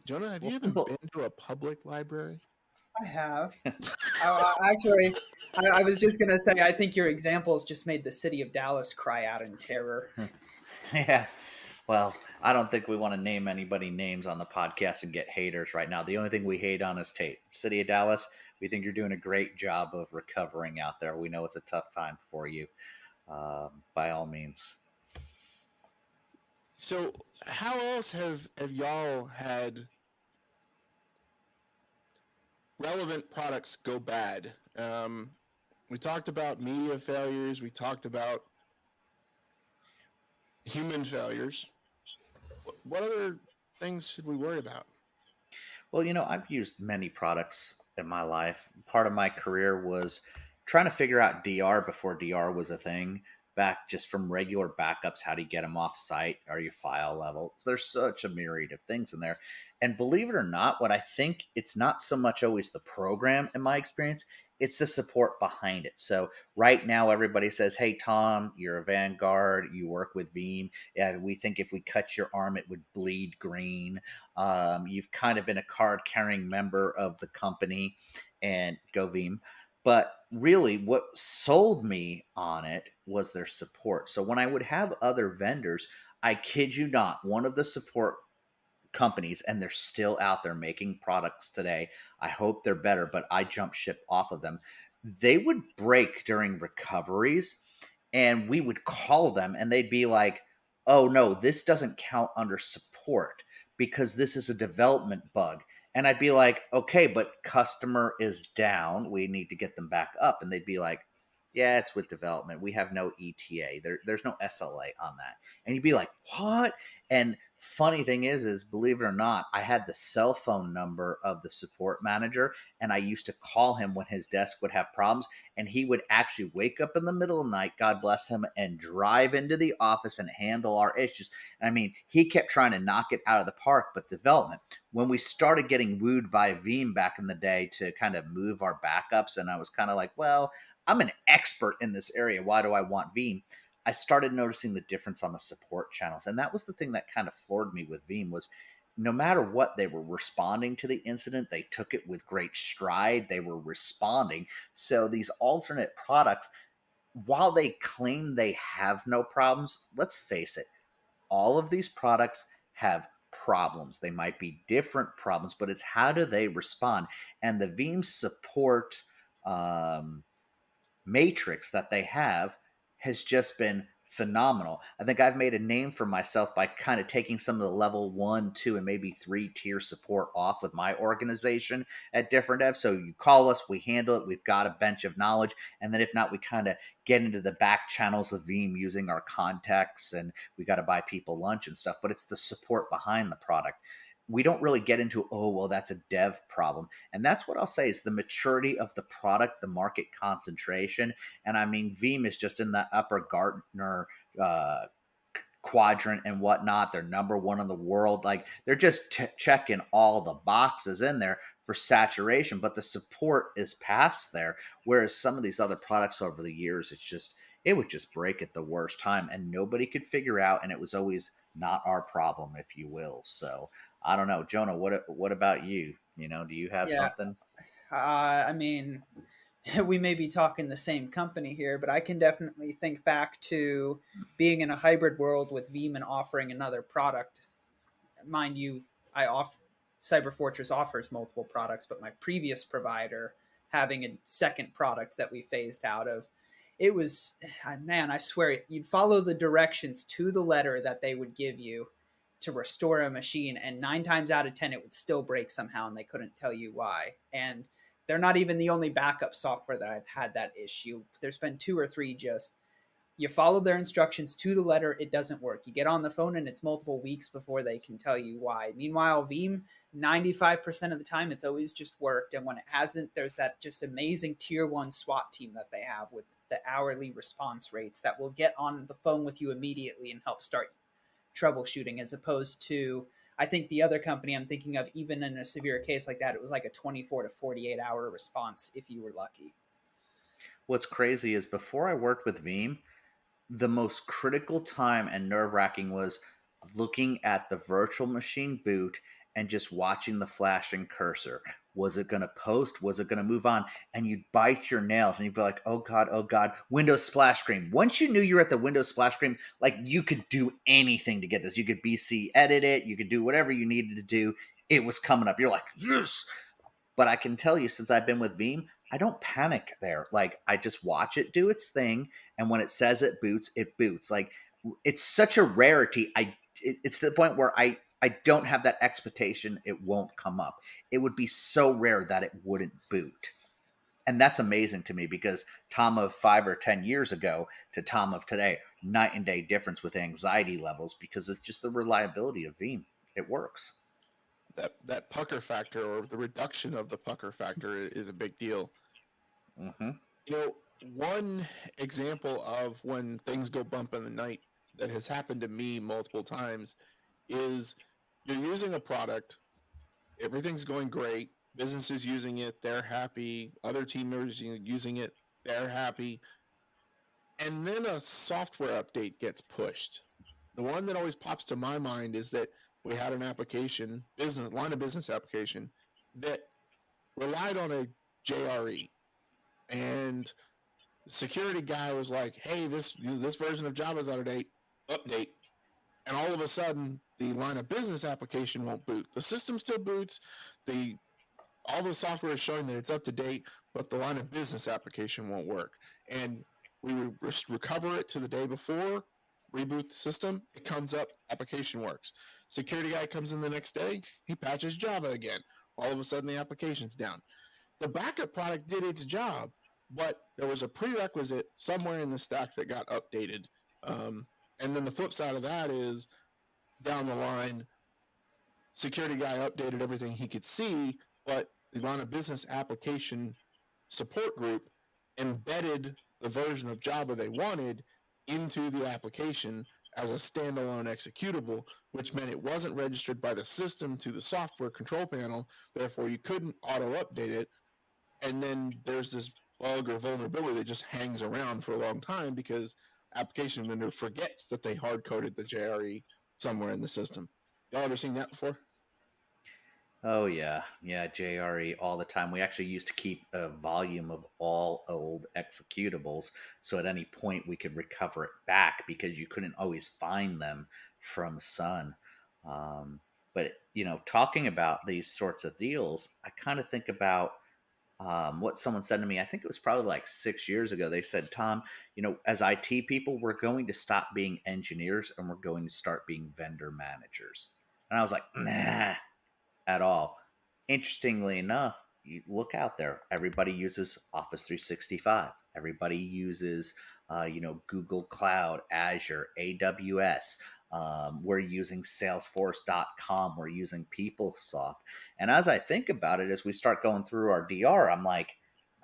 Jonah, have Well, you even been to a public library? I have. Actually, I was just gonna say, I think your examples just made the city of Dallas cry out in terror. yeah. Well, I don't think we want to name anybody names on the podcast and get haters right now. The only thing we hate on is Tate. City of Dallas, we think you're doing a great job of recovering out there. We know it's a tough time for you, by all means. So, how else have y'all had relevant products go bad? We talked about media failures. We talked about human failures. What other things should we worry about? Well, I've used many products in my life. Part of my career was trying to figure out DR before DR was a thing. Back just from regular backups, how do you get them off site? Are you file level? So there's such a myriad of things in there. And believe it or not, what I think it's not so much always the program in my experience, it's the support behind it. So right now, everybody says, hey, Tom, you're a Vanguard, you work with Veeam. Yeah, we think if we cut your arm, it would bleed green. You've kind of been a card carrying member of the company, and go Veeam. But really, what sold me on it was their support. So when I would have other vendors, I kid you not, one of the support companies, and they're still out there making products today. I hope they're better, but I jumped ship off of them. They would break during recoveries, and we would call them, and they'd be like, oh no, this doesn't count under support because this is a development bug. And I'd be like, okay, but customer is down. We need to get them back up. And they'd be like, yeah, it's with development. We have no ETA. There's no SLA on that. And you'd be like, what? And funny thing is believe it or not, I had the cell phone number of the support manager, and I used to call him when his desk would have problems, and he would actually wake up in the middle of the night, God bless him, and drive into the office and handle our issues. And I mean, he kept trying to knock it out of the park, but development, when we started getting wooed by Veeam back in the day to kind of move our backups, and I was kind of like, well, I'm an expert in this area. Why do I want Veeam? I started noticing the difference on the support channels. And that was the thing that kind of floored me with Veeam was no matter what, they were responding to the incident. They took it with great stride. They were responding. So these alternate products, while they claim they have no problems, let's face it, all of these products have problems. They might be different problems, but it's how do they respond? And the Veeam support matrix that they have has just been phenomenal. I think I've made a name for myself by kind of taking some of the level 1, 2, and maybe 3 tier support off with my organization at different devs. So you call us, we handle it, we've got a bench of knowledge. And then if not, we kind of get into the back channels of Veeam using our contacts, and we got to buy people lunch and stuff. But it's the support behind the product. We don't really get into, oh, well, that's a dev problem. And that's what I'll say is the maturity of the product, the market concentration. And I mean, Veeam is just in the upper Gartner uh, quadrant and whatnot. They're number one in the world. Like they're just checking all the boxes in there for saturation, but the support is past there. Whereas some of these other products over the years, it would just break at the worst time and nobody could figure out. And it was always not our problem, if you will. So I don't know, Jonah, what about you? Do you have Yeah, something? I mean, we may be talking the same company here, but I can definitely think back to being in a hybrid world with Veeam and offering another product. Mind you, I off CyberFortress offers multiple products, but my previous provider having a second product that we phased out of, it was, man, I swear, you'd follow the directions to the letter that they would give you to restore a machine, and 9 times out of 10 it would still break somehow and they couldn't tell you why. And they're not even the only backup software that I've had that issue. There's been 2 or 3. Just you follow their instructions to the letter, it doesn't work. You get on the phone and it's multiple weeks before they can tell you why. Meanwhile, Veeam, 95% of the time, it's always just worked. And when it hasn't, there's that just amazing tier 1 SWAT team that they have with the hourly response rates that will get on the phone with you immediately and help start troubleshooting, as opposed to, I think the other company I'm thinking of, even in a severe case like that, it was like a 24 to 48 hour response if you were lucky. What's crazy is before I worked with Veeam, the most critical time and nerve wracking was looking at the virtual machine boot and just watching the flashing cursor. Was it going to post? Was it going to move on? And you'd bite your nails and you'd be like, oh God, Windows splash screen. Once you knew you were at the Windows splash screen, like you could do anything to get this. You could BC edit it. You could do whatever you needed to do. It was coming up. You're like, yes. But I can tell you, since I've been with Veeam, I don't panic there. Like I just watch it do its thing, and when it says it boots, it boots. Like it's such a rarity. It's to the point where I don't have that expectation it won't come up. It would be so rare that it wouldn't boot. And that's amazing to me because Tom of 5 or 10 years ago to Tom of today, night and day difference with anxiety levels because it's just the reliability of Veeam. It works. That pucker factor, or the reduction of the pucker factor, is a big deal. Mm-hmm. One example of when things go bump in the night that has happened to me multiple times is you're using a product, everything's going great, business is using it, they're happy, other team members using it, they're happy, and then a software update gets pushed. The one that always pops to my mind is that we had an application, line of business application, that relied on a JRE, and the security guy was like, "Hey, this version of Java is out of date. Update." And all of a sudden, the line of business application won't boot. The system still boots. All the software is showing that it's up to date, but the line of business application won't work. And we recover it to the day before, reboot the system. It comes up, application works. Security guy comes in the next day, he patches Java again. All of a sudden, the application's down. The backup product did its job, but there was a prerequisite somewhere in the stack that got updated. And then the flip side of that is down the line, security guy updated everything he could see, but the line of business application support group embedded the version of Java they wanted into the application as a standalone executable, which meant it wasn't registered by the system to the software control panel. Therefore, you couldn't auto update it. And then there's this bug or vulnerability that just hangs around for a long time because application vendor forgets that they hard coded the JRE somewhere in the system. Y'all ever seen that before? Oh yeah, JRE all the time. We actually used to keep a volume of all old executables, so at any point we could recover it back because you couldn't always find them from Sun. But talking about these sorts of deals, I kind of think about what someone said to me, I think it was probably like 6 years ago. They said, Tom, as IT people, we're going to stop being engineers and we're going to start being vendor managers. And I was like, nah, at all. Interestingly enough, you look out there, everybody uses Office 365. Everybody uses, Google Cloud, Azure, AWS. We're using Salesforce.com. We're using PeopleSoft. And as I think about it, as we start going through our DR, I'm like,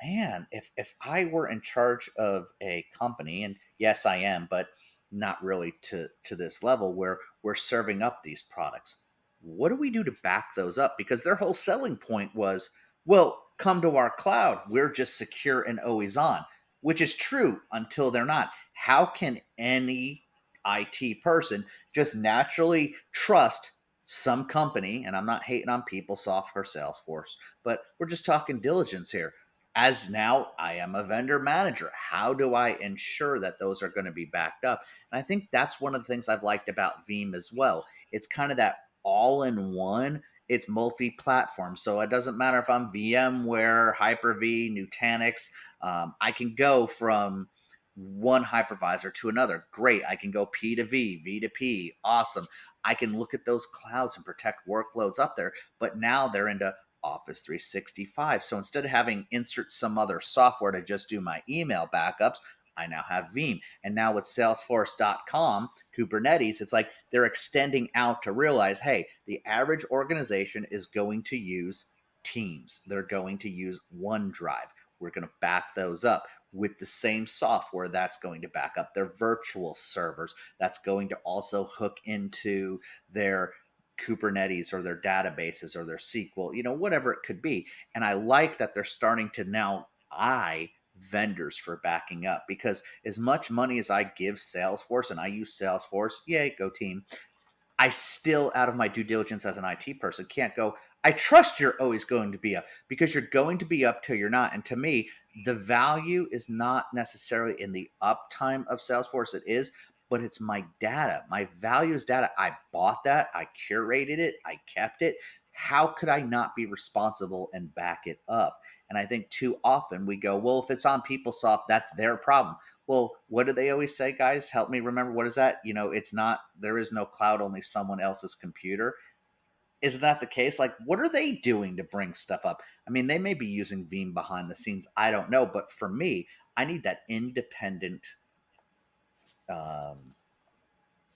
man, if I were in charge of a company, and yes, I am, but not really to this level where we're serving up these products, what do we do to back those up? Because their whole selling point was, well, come to our cloud. We're just secure and always on, which is true until they're not. How can any IT person just naturally trust some company? And I'm not hating on PeopleSoft or Salesforce, but we're just talking diligence here. As now I am a vendor manager, how do I ensure that those are going to be backed up? And I think that's one of the things I've liked about Veeam as well. It's kind of that all in one. It's multi-platform, so it doesn't matter if I'm VMware, Hyper-V, Nutanix. I can go from one hypervisor to another. Great. I can go P to V, V to P. Awesome. I can look at those clouds and protect workloads up there. But now they're into Office 365. So instead of having insert some other software to just do my email backups, I now have Veeam. And now with Salesforce.com, Kubernetes, it's like they're extending out to realize, hey, the average organization is going to use Teams. They're going to use OneDrive. We're going to back those up with the same software that's going to back up their virtual servers. That's going to also hook into their Kubernetes or their databases or their SQL, whatever it could be. And I like that they're starting to now vendors for backing up, because as much money as I give Salesforce, and I use Salesforce, yay, go team, I still, out of my due diligence as an IT person, can't go, I trust you're always going to be up, because you're going to be up till you're not. And to me, the value is not necessarily in the uptime of Salesforce. It is, but it's my data. My value is data. I bought that. I curated it. I kept it. How could I not be responsible and back it up? And I think too often we go, well, if it's on PeopleSoft, that's their problem. Well, what do they always say, guys? Help me remember. What is that? It's not, there is no cloud, only someone else's computer. Isn't that the case? Like, what are they doing to bring stuff up? I mean, they may be using Veeam behind the scenes. I don't know. But for me, I need that independent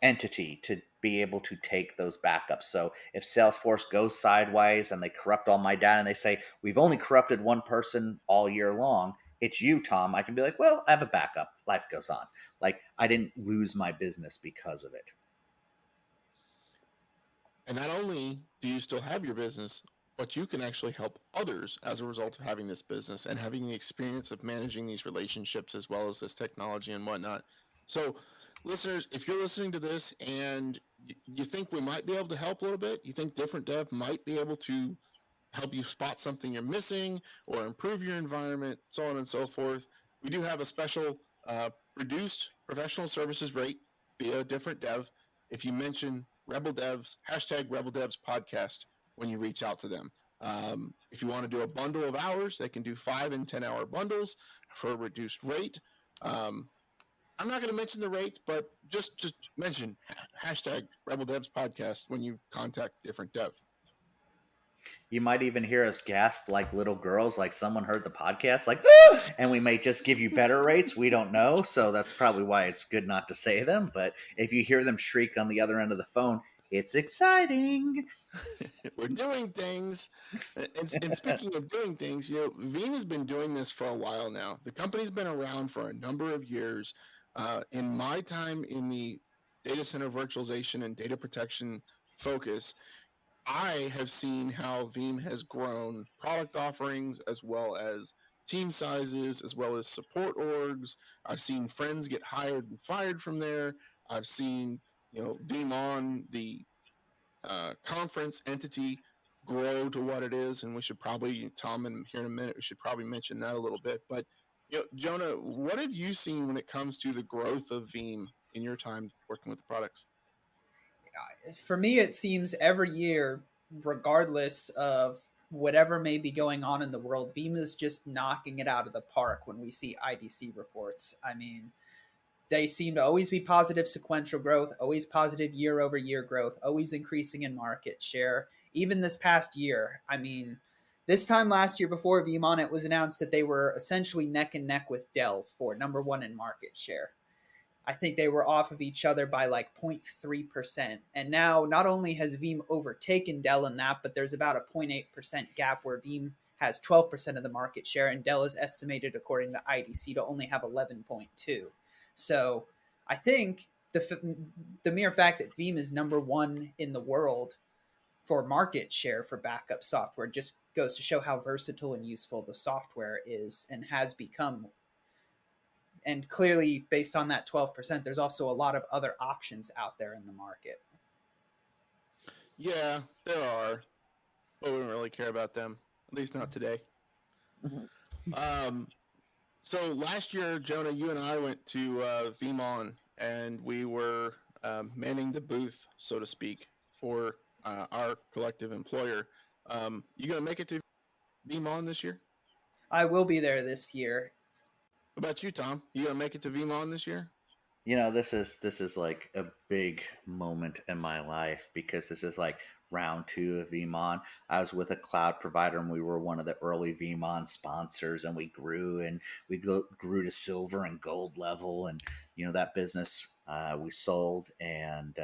entity to be able to take those backups. So if Salesforce goes sideways and they corrupt all my data and they say, we've only corrupted one person all year long, it's you, Tom, I can be like, well, I have a backup. Life goes on. Like, I didn't lose my business because of it. And not only do you still have your business, but you can actually help others as a result of having this business and having the experience of managing these relationships as well as this technology and whatnot. So, listeners, if you're listening to this and you think we might be able to help a little bit, you think Different Dev might be able to help you spot something you're missing or improve your environment, so on and so forth, we do have a special reduced professional services rate via Different Dev if you mention Rebel Devs, hashtag Rebel Devs podcast when you reach out to them. If you want to do a bundle of hours, they can do 5 and 10 hour bundles for a reduced rate. I'm not going to mention the rates, but just mention hashtag Rebel Devs podcast when you contact Different Dev. You might even hear us gasp like little girls, like someone heard the podcast, like, ah! And we may just give you better rates. We don't know. So that's probably why it's good not to say them. But if you hear them shriek on the other end of the phone, it's exciting. We're doing things. And speaking of doing things, Veeam has been doing this for a while now. The company's been around for a number of years. In my time in the data center virtualization and data protection focus, I have seen how Veeam has grown product offerings as well as team sizes, as well as support orgs. I've seen friends get hired and fired from there. I've seen, VeeamOn, the conference entity, grow to what it is. And we should probably, Tom, and here in a minute, we should probably mention that a little bit. But, Jonah, what have you seen when it comes to the growth of Veeam in your time working with the products? For me, it seems every year, regardless of whatever may be going on in the world, Veeam is just knocking it out of the park when we see IDC reports. I mean, they seem to always be positive sequential growth, always positive year over year growth, always increasing in market share. Even this past year, I mean, this time last year before VeeamOn, it was announced that they were essentially neck and neck with Dell for number one in market share. I think they were off of each other by like 0.3%. And now not only has Veeam overtaken Dell in that, but there's about a 0.8% gap where Veeam has 12% of the market share and Dell is estimated, according to IDC, to only have 11.2. So I think the mere fact that Veeam is number one in the world for market share for backup software just goes to show how versatile and useful the software is and has become. And clearly, based on that 12%, there's also a lot of other options out there in the market. Yeah, there are, but we don't really care about them, at least not today. So last year, Jonah, you and I went to VeeamOn, and we were manning the booth, so to speak, for our collective employer. You gonna make it to VeeamOn this year? I will be there this year. What about you, Tom? You gonna make it to VeeamOn this year? You know, this is like a big moment in my life because this is like round two of VeeamOn. I was with a cloud provider and we were one of the early VeeamOn sponsors, and we grew grew to silver and gold level, and you know that business we sold, and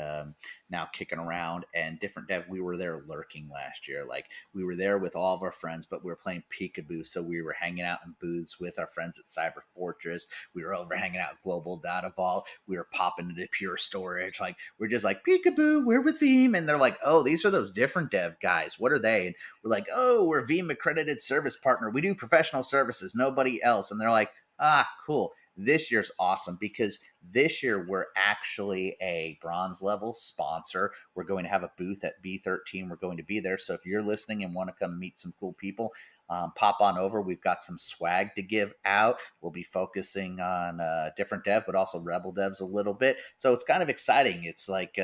now kicking around and different dev. We were there lurking last year. Like, we were there with all of our friends, but we were playing peekaboo. So we were hanging out in booths with our friends at CyberFortress. We were over hanging out at Global Data Vault. We were popping into Pure Storage. Like, we're just like, peekaboo, we're with Veeam. And they're like, oh, these are those different dev guys. What are they? And we're like, oh, we're Veeam accredited service partner. We do professional services, nobody else. And they're like, ah, cool. This year's awesome because this year we're actually a bronze level sponsor. We're going to have a booth at B13. We're going to be there. So if you're listening and want to come meet some cool people, pop on over. We've got some swag to give out. We'll be focusing on different dev, but also Rebel devs a little bit. So it's kind of exciting. It's like,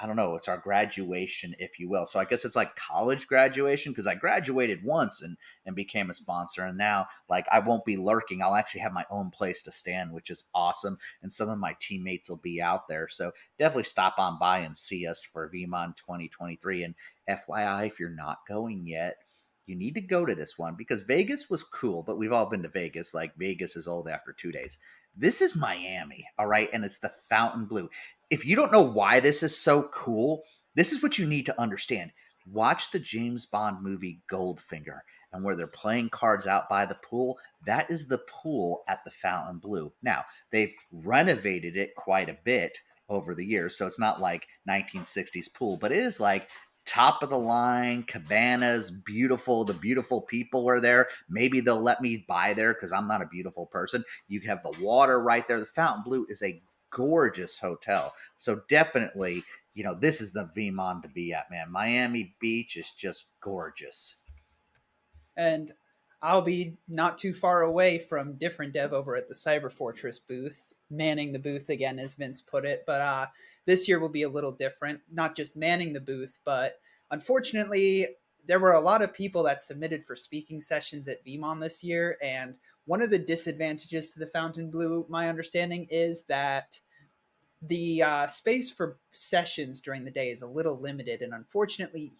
I don't know, it's our graduation, if you will. So I guess it's like college graduation because I graduated once and became a sponsor. And now, like, I won't be lurking. I'll actually have my own place to stand, which is awesome. And some of my teammates will be out there. So definitely stop on by and see us for VeeamOn 2023. And FYI, if you're not going yet, you need to go to this one because Vegas was cool, but we've all been to Vegas. Like, Vegas is old after 2 days. This is Miami, all right? And it's the Fountain Blue. If you don't know why this is so cool, this is what you need to understand. Watch the James Bond movie Goldfinger, and where they're playing cards out by the pool, that is the pool at the Fountain Blue. Now, they've renovated it quite a bit over the years, so it's not like 1960s pool, but it is like top of the line, cabanas, beautiful. The beautiful people are there. Maybe they'll let me buy there because I'm not a beautiful person. You have the water right there. The Fountain Blue is a gorgeous hotel. So definitely, you know, this is the VeeamOn to be at, man. Miami Beach is just gorgeous. And I'll be not too far away from different dev over at the CyberFortress booth, manning the booth again, as Vince put it. But this year will be a little different, not just manning the booth, but unfortunately, there were a lot of people that submitted for speaking sessions at VeeamOn this year. And one of the disadvantages to the Fountain Blue, my understanding, is that the space for sessions during the day is a little limited. And unfortunately,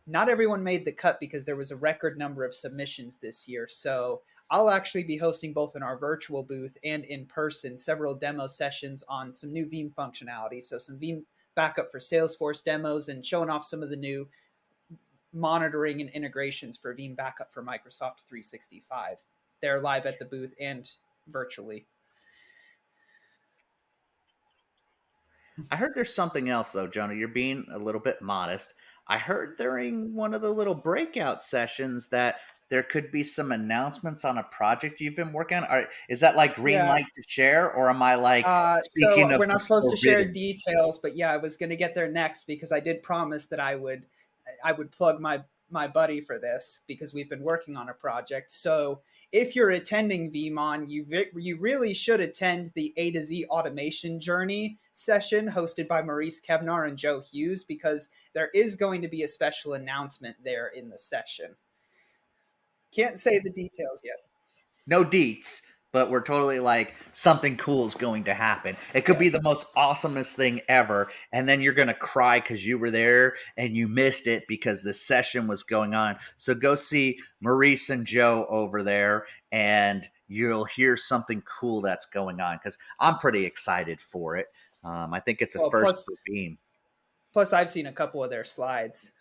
not everyone made the cut because there was a record number of submissions this year. So I'll actually be hosting both in our virtual booth and in person several demo sessions on some new Veeam functionality. So some Veeam backup for Salesforce demos and showing off some of the new monitoring and integrations for Veeam backup for Microsoft 365. They're live at the booth and virtually. I heard there's something else, though, Jonah. You're being a little bit modest. I heard during one of the little breakout sessions that there could be some announcements on a project you've been working on. Is that like green light to share, or am I like speaking so of we're not supposed to forbidden? share details, but yeah, I was going to get there next because I did promise that I would plug my buddy for this because we've been working on a project. So if you're attending VeeamOn, you really should attend the A to Z automation journey session hosted by Maurice Kevnar and Joe Hughes, because there is going to be a special announcement there in the session. Can't say the details yet. No deets, but we're totally like something cool is going to happen. It could be the most awesomest thing ever, and then you're going to cry because you were there and you missed it because the session was going on. So go see Maurice and Joe over there, and you'll hear something cool that's going on, because I'm pretty excited for it. I think it's a Well, first for Veeam. Plus, I've seen a couple of their slides,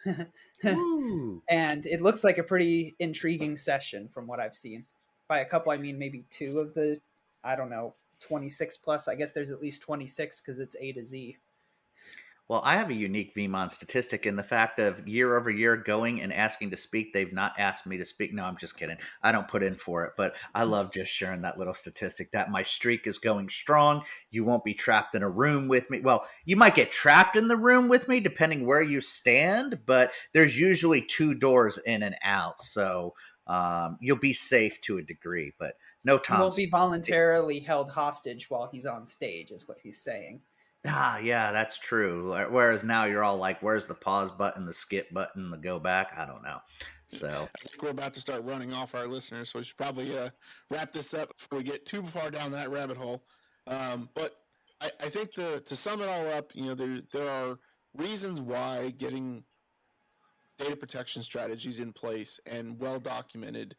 and it looks like a pretty intriguing session from what I've seen. By a couple, I mean maybe 2 of the, I don't know, 26 plus. I guess there's at least 26 because it's A to Z. Well, I have a unique VeeamOn statistic in the fact of year over year going and asking to speak. They've not asked me to speak. No, I'm just kidding. I don't put in for it, but I love just sharing that little statistic that my streak is going strong. You won't be trapped in a room with me. Well, you might get trapped in the room with me depending where you stand, but there's usually 2 doors in and out. So you'll be safe to a degree, but no time. He won't be voluntarily held hostage while he's on stage, is what he's saying. Yeah, that's true. Whereas now you're all like, where's the pause button, the skip button, the go back? I don't know. So I think we're about to start running off our listeners, so we should probably wrap this up before we get too far down that rabbit hole. But I think to sum it all up, there are reasons why getting data protection strategies in place and well documented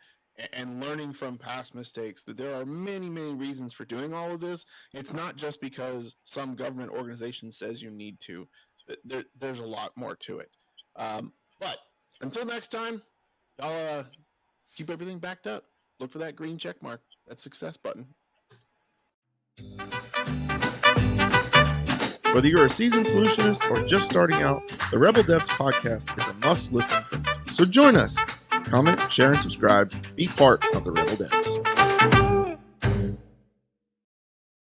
and learning from past mistakes, that there are many, many reasons for doing all of this. It's not just because some government organization says you need to. There's a lot more to it. But until next time, I'll keep everything backed up. Look for that green check mark, that success button. Whether you're a seasoned solutionist or just starting out, the Rebel Devs podcast is a must-listen. So join us. Comment, share, and subscribe. Be part of the Rebel Devs.